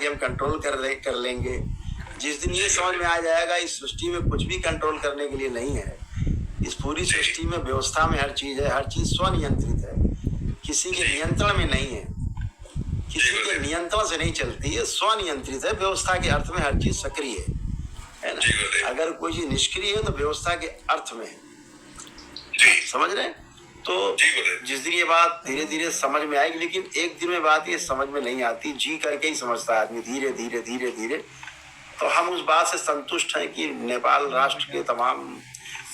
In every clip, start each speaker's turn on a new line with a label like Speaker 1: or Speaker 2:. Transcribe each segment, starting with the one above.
Speaker 1: कि हम कंट्रोल कर लेंगे। जिस दिन ये समझ में आ जाएगा इस सृष्टि में कुछ भी कंट्रोल करने के लिए नहीं है, इस पूरी सृष्टि में व्यवस्था में हर चीज है, हर चीज स्वनियंत्रित है, किसी के नियंत्रण में नहीं है, किसी के नियंत्रण से नहीं चलती है, स्वनियंत्रित है। व्यवस्था के अर्थ में हर चीज सक्रिय है ना। अगर कोई चीज निष्क्रिय है तो व्यवस्था के अर्थ में है, समझ रहे हैं? तो जिस दिन ये बात धीरे धीरे समझ में आएगी, लेकिन एक दिन में बात ये समझ में नहीं आती, जी करके ही समझता है आदमी, धीरे धीरे धीरे धीरे। तो हम उस बात से संतुष्ट हैं कि नेपाल राष्ट्र के तमाम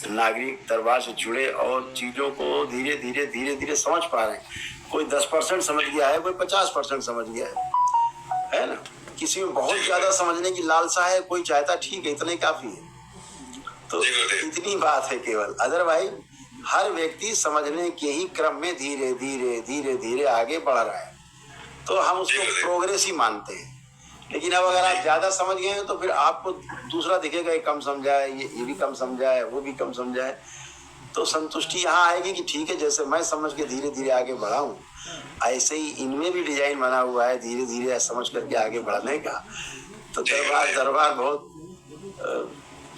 Speaker 1: नागरिक दरबार से जुड़े और चीजों को धीरे धीरे धीरे धीरे समझ पा रहे हैं। कोई 10% समझ गया है, कोई 50% समझ गया है ना। किसी में बहुत ज्यादा समझने की लालसा है, कोई चाहता ठीक है इतना ही काफी है। तो इतनी बात है केवल, अदरवाइज हर व्यक्ति समझने के ही क्रम में धीरे धीरे धीरे धीरे आगे बढ़ रहा है। तो हम उसको प्रोग्रेस ही मानते हैं। लेकिन अब अगर आप ज्यादा समझ गए हैं तो फिर आपको दूसरा दिखेगा ये कम समझा है, ये भी कम समझा है, वो भी कम समझा है। तो संतुष्टि यहाँ आएगी कि ठीक है, जैसे मैं समझ के धीरे धीरे आगे बढ़ा हूँ, ऐसे ही इनमें भी डिजाइन बना हुआ है धीरे धीरे समझ करके आगे बढ़ने का। तो दरबार बहुत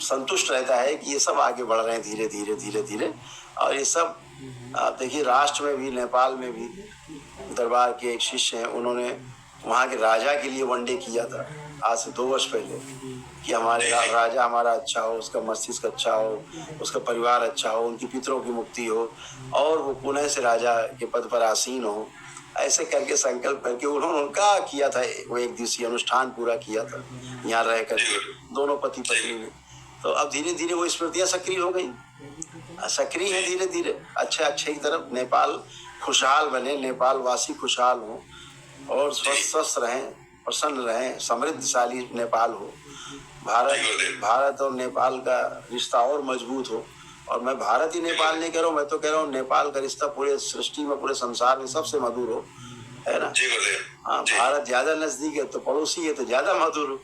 Speaker 1: संतुष्ट रहता है कि ये सब आगे बढ़ रहे हैं धीरे धीरे धीरे धीरे। और ये सब आप देखिए, राष्ट्र में भी, नेपाल में भी दरबार के एक शिष्य हैं, उन्होंने वहाँ के राजा के लिए वनडे किया था आज से 2 वर्ष पहले, कि हमारे राजा हमारा अच्छा हो, उसका मस्तिष्क अच्छा हो, उसका परिवार अच्छा हो, उनकी पितरों की मुक्ति हो और वो पुनः से राजा के पद पर आसीन हो। ऐसे करके संकल्प करके उन्होंने उनका किया था, वो 1 दिवसीय अनुष्ठान पूरा किया था यहाँ रह कर, दोनों पति पत्नी ने। तो अब धीरे धीरे वो स्मृतियाँ सक्रिय हो गई, सक्रिय है धीरे धीरे, अच्छे की तरफ। नेपाल खुशहाल बने, नेपाल वासी खुशहाल हो और स्वस्थ रहें, प्रसन्न रहें, समृद्धशाली नेपाल हो। भारत और नेपाल का रिश्ता और मजबूत हो। और मैं भारत ही नेपाल नहीं कह रहा हूँ, मैं तो कह रहा हूँ नेपाल का रिश्ता पूरे सृष्टि में, पूरे संसार में सबसे मधुर हो, है ना। हाँ, भारत ज्यादा नजदीक है तो पड़ोसी है तो ज्यादा मधुर हो,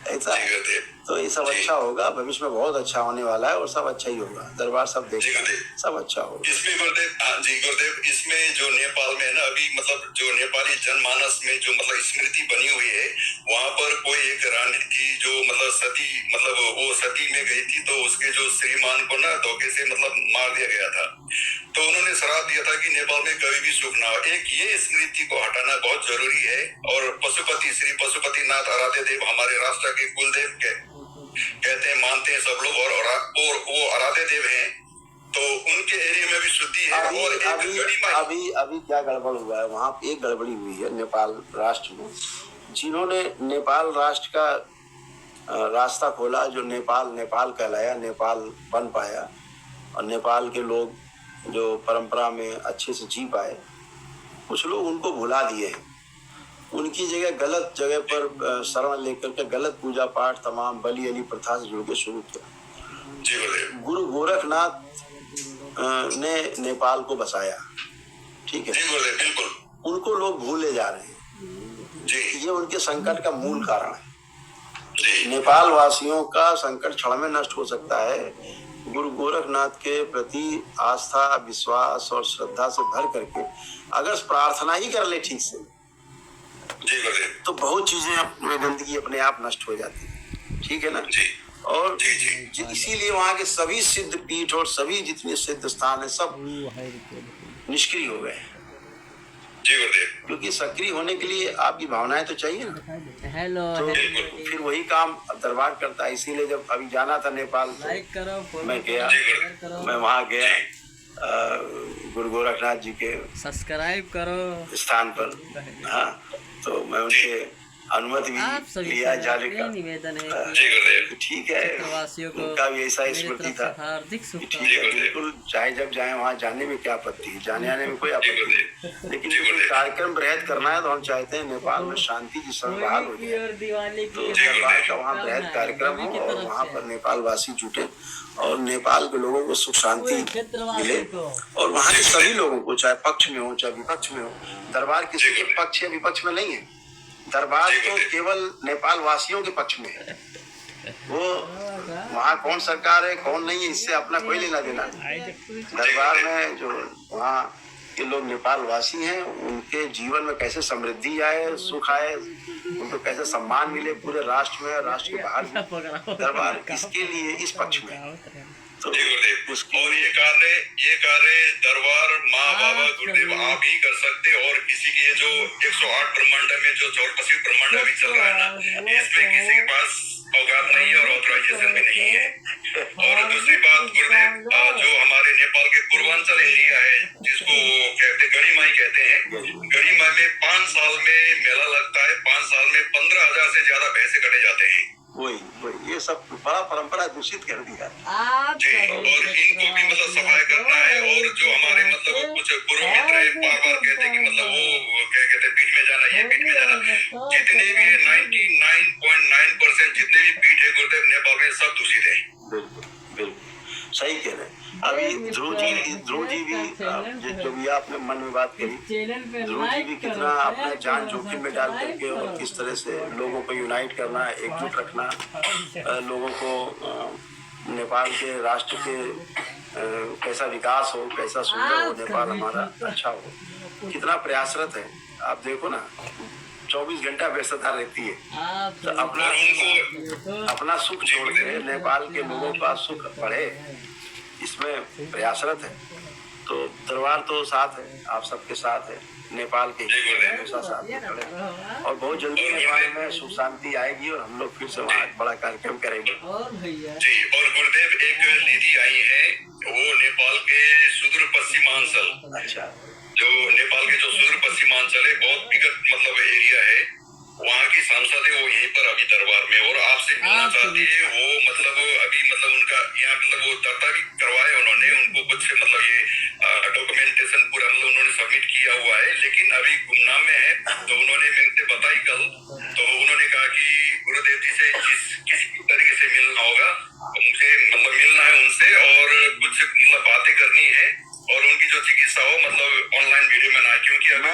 Speaker 1: ऐसा है। तो ये सब अच्छा होगा, भविष्य में बहुत अच्छा होने वाला है और सब अच्छा ही होगा। दरबार सब देखेगा, सब अच्छा होगा।
Speaker 2: इसमें गुरुदेव, इसमें जो नेपाल में है ना अभी, मतलब जो नेपाली जनमानस में जो मतलब स्मृति बनी हुई है, वहाँ पर कोई एक रानी थी जो मतलब सती, मतलब वो सती में गई थी, तो उसके जो श्रीमान को ना धोखे से मतलब मार दिया गया था। तो उन्होंने श्राप दिया था कि नेपाल में कभी भी सुख ना हो। एक ये स्मृति को हटाना बहुत जरूरी है। और पशुपति, श्री पशुपतिनाथ आराध्य देव हमारे राष्ट्र के कुलदेव कहते हैं, मानते हैं सब लोग, और वो आराध्य देव हैं, तो उनके एरिया में भी शुद्धि है।
Speaker 1: अभी क्या गड़बड़ हुआ है वहाँ, एक गड़बड़ी हुई है नेपाल राष्ट्र में। जिन्होंने नेपाल राष्ट्र का रास्ता खोला, जो नेपाल कहलाया, नेपाल बन पाया और नेपाल के लोग जो परंपरा में अच्छे से जी पाए, कुछ लोग उनको भुला दिए हैं। उनकी जगह गलत जगह पर शरण लेकर के गलत पूजा पाठ, तमाम बलि अली प्रथा से जुड़ के शुरू किया। गुरु गोरखनाथ ने नेपाल को बसाया, ठीक है, उनको लोग भूले जा रहे हैं। ये उनके संकट का मूल कारण है। नेपाल वासियों का संकट क्षण में नष्ट हो सकता है गुरु गोरखनाथ के प्रति आस्था, विश्वास और श्रद्धा से भर करके अगर प्रार्थना ही कर ले ठीक से, तो बहुत चीजें गंदगी अपने आप नष्ट हो जाती है, ठीक है ना। और इसीलिए वहाँ के सभी सिद्ध पीठ और सभी जितने सिद्ध स्थान है सब निष्क्रिय हो गए, क्योंकि सक्रिय होने के लिए आपकी भावनाएं तो चाहिए ना। तो फिर वही काम दरबार करता है। इसीलिए जब अभी जाना था नेपाल, तो मैं गया, मैं वहाँ गया गुरु गोरखनाथ जी के
Speaker 3: सब्सक्राइब करो
Speaker 1: स्थान पर। हाँ, तो मैं उनके अनुमति भी लिया जाने का।
Speaker 3: निवेदन है
Speaker 1: ठीक है, उनका भी ऐसा स्मृति था, ठीक है, बिल्कुल चाहे जब जाए वहाँ जाने में क्या आपत्ति है, जाने आने में कोई आपत्ति नहीं। लेकिन कोई कार्यक्रम बृहद करना है तो हम चाहते हैं नेपाल में शांति की संभाल हो जाए, तो दरबार का वहाँ बृहद कार्यक्रम हो और वहाँ पर नेपाल वासी जुटे और नेपाल के लोगों को सुख शांति मिले और वहाँ के सभी लोगों को, चाहे पक्ष में हो चाहे विपक्ष में हो। दरबार किसी के पक्ष या विपक्ष में नहीं है, दरबार तो केवल नेपाल वासियों के पक्ष में है। वो वहाँ कौन सरकार है कौन नहीं है इससे अपना कोई लेना देना नहीं। दरबार में जो वहाँ के लोग नेपाल वासी हैं, उनके जीवन में कैसे समृद्धि आए, सुख आए, उनको कैसे सम्मान मिले पूरे राष्ट्र में, राष्ट्र के बाहर भी। दरबार इसके लिए इस पक्ष में तो
Speaker 2: जी गुरुदेव।
Speaker 1: उसकी
Speaker 2: और ये कार्य दरबार माँ बाबा गुरुदेव आप ही कर सकते, और किसी के जो 108 ब्रह्मांड में जो 84 ब्रह्मांड अभी चल रहा है ना, इसमें किसी के पास औकात नहीं है और ऑथराइजेशन भी नहीं है। और दूसरी बात गुरुदेव, जो हमारे नेपाल के पूर्वांचल एरिया है जिसको कहते गढ़ीमाई कहते हैं, गढ़ीमाई में 5 साल में मेला लगता है, 5 साल में 15,000 से ज्यादा भैंसे कटे जाते हैं।
Speaker 1: वही ये सब बड़ा परंपरा दूषित कर दिया
Speaker 2: जी। और इनको भी मतलब सफाई करना है, और जो हमारे मतलब कुछ पुरोहित रहे बार बार कहते कि मतलब वो क्या कहते पीठ में जाना, ये पीठ में जाना, जितने भी 99.9% जितने भी पीठ है गुरुदेव नेपाल में सब दूषित है।
Speaker 1: बिल्कुल बिल्कुल सही कह रहे हैं। अभी ध्रुव जी भी जो भी आपने मन में बात करी, ध्रुव जी भी कितना अपना जान जोखिम में डाल करके और किस तरह से लोगों को यूनाइट करना, एकजुट रखना, लोगों को नेपाल के राष्ट्र के कैसा विकास हो, कैसा सुंदर हो नेपाल हमारा, अच्छा हो, कितना प्रयासरत है। आप देखो ना 24 घंटा व्यस्तता रहती है, तो अपना सुख छोड़ के नेपाल के लोगों का सुख बढ़े, इसमें प्रयासरत है। तो दरबार तो साथ है, आप सबके साथ है, नेपाल के हमेशा साथ में खड़े हैं। और बहुत जल्दी नेपाल में सुख शांति आएगी और हम लोग फिर से वहाँ एक बड़ा कार्यक्रम करेंगे।
Speaker 2: जी। और गुरुदेव एक दीदी आई है, वो नेपाल के सुदूर पश्चिमांचल,
Speaker 1: अच्छा,
Speaker 2: जो नेपाल के जो सुदूर पश्चिमांचल है, बहुत विगत मतलब एरिया है, वहाँ की सांसद है, वो यहीं पर अभी दरबार में, और आपसे मिलना चाहती है। वो मतलब अभी मतलब उनका यहाँ मतलब वो दर्ता भी करवाए उन्होंने, उनको कुछ मतलब ये डॉक्यूमेंटेशन पूरा मतलब उन्होंने सबमिट किया हुआ है, लेकिन अभी गुमनाम में है। तो उन्होंने मेरे से बताई कल, तो उन्होंने कहा कि गुरुदेव जी से किसी तरीके से मिलना होगा, मुझे मतलब मिलना है उनसे, और कुछ मतलब बातें करनी है, और उनकी जो चिकित्सा हो मतलब ऑनलाइन वीडियो में ना, क्योंकि अभी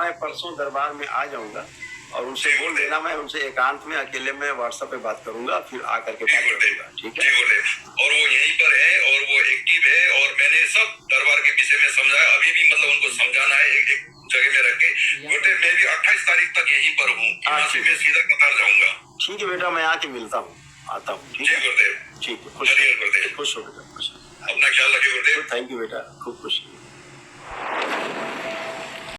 Speaker 1: मैं परसों दरबार में आ जाऊंगा और उनसे बोल देना, मैं उनसे एकांत में अकेले में व्हाट्सएप पे बात करूंगा, फिर आकर के बात करूंगा। ठीक है
Speaker 2: गुरुदेव। और वो यहीं पर है और वो एक्टिव है, और मैंने सब दरबार के विषय में समझाया, अभी भी मतलब उनको समझाना है एक जगह में रख के। गुरुदेव मैं भी 28 तारीख तक यहीं पर हूँ, यहाँ से मैं सीधा कतार जाऊंगा।
Speaker 1: ठीक है बेटा, मैं आके मिलता हूँ, आता हूँ। ठीक है
Speaker 2: गुरुदेव।
Speaker 1: ठीक है, खुश
Speaker 2: गुरुदेव।
Speaker 1: खुश हो बेटा, खुश।
Speaker 2: अपना ख्याल रखिए गुरुदेव।
Speaker 1: थैंक यू बेटा, खूब खुश।